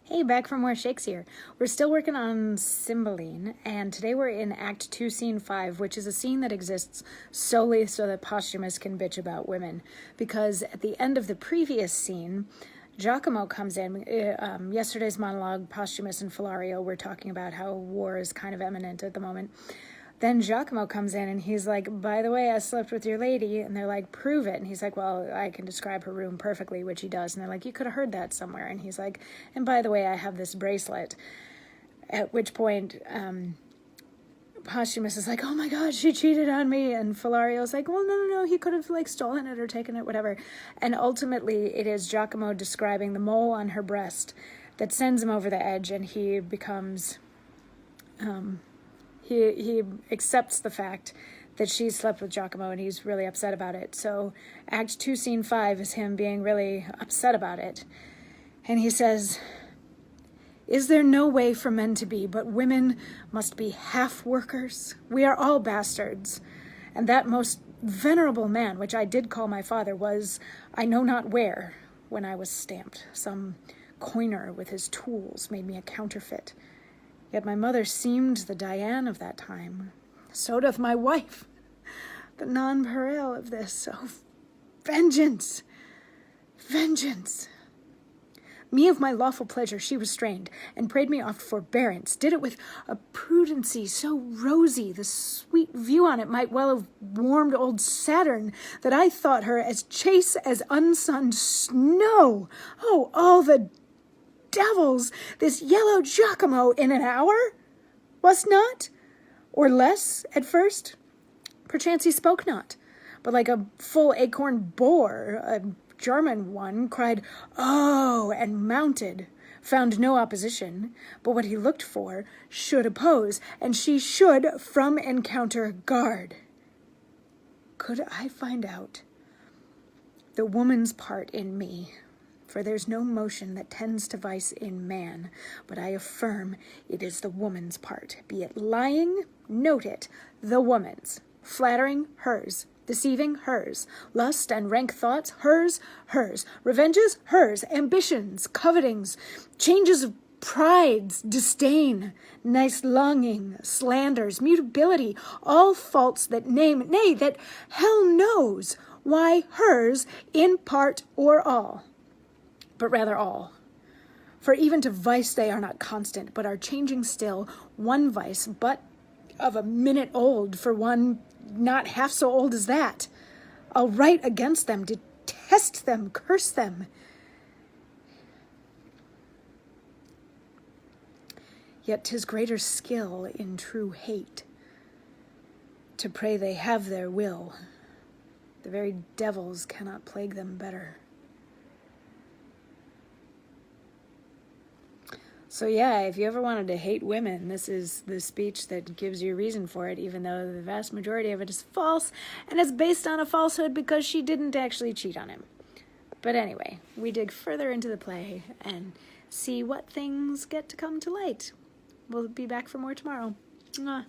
Hey, back from more Shakespeare. We're still working on Cymbeline, and today we're in Act 2, Scene 5, which is a scene that exists solely so that Posthumus can bitch about women. Because at the end of the previous scene, Giacomo comes in. Yesterday's monologue, Posthumus and Philario were talking about how war is kind of imminent at the moment. Then Giacomo comes in and he's like, by the way, I slept with your lady. And they're like, prove it. And he's like, well, I can describe her room perfectly, which he does. And they're like, you could have heard that somewhere. And he's like, and by the way, I have this bracelet. At which point, Posthumus is like, oh my God, she cheated on me. And Philario's like, well, no, he could have stolen it or taken it, whatever. And ultimately, it is Giacomo describing the mole on her breast that sends him over the edge, and he becomes... He accepts the fact that she slept with Giacomo, and he's really upset about it. So Act 2, Scene 5 is him being really upset about it. And he says, is there no way for men to be, but women must be half-workers? We are all bastards. And that most venerable man, which I did call my father, was I know not where when I was stamped. Some coiner with his tools made me a counterfeit. Yet my mother seemed the Diane of that time. So doth my wife, the nonpareil of this. Oh, vengeance! Vengeance! Me of my lawful pleasure she restrained, and prayed me oft forbearance, did it with a prudency so rosy, the sweet view on it might well have warmed old Saturn, that I thought her as chaste as unsunned snow. Oh, all the devils, this yellow Giacomo in an hour? Was not? Or less at first? Perchance he spoke not, but like a full acorn boar, a German one, cried, oh, and mounted, found no opposition, but what he looked for should oppose, and she should from encounter guard. Could I find out the woman's part in me? For there's no motion that tends to vice in man, but I affirm it is the woman's part. Be it lying, note it, the woman's. Flattering, hers. Deceiving, hers. Lust and rank thoughts, hers. Revenges, hers. Ambitions, covetings, changes of prides, disdain, nice longing, slanders, mutability, all faults that name, nay, that hell knows, why hers in part or all. But rather all. For even to vice they are not constant, but are changing still, one vice but of a minute old, for one not half so old as that. I'll write against them, detest them, curse them. Yet 'tis greater skill in true hate, to pray they have their will. The very devils cannot plague them better. So yeah, if you ever wanted to hate women, this is the speech that gives you a reason for it, even though the vast majority of it is false, and it's based on a falsehood because she didn't actually cheat on him. But anyway, we dig further into the play and see what things get to come to light. We'll be back for more tomorrow. Mwah.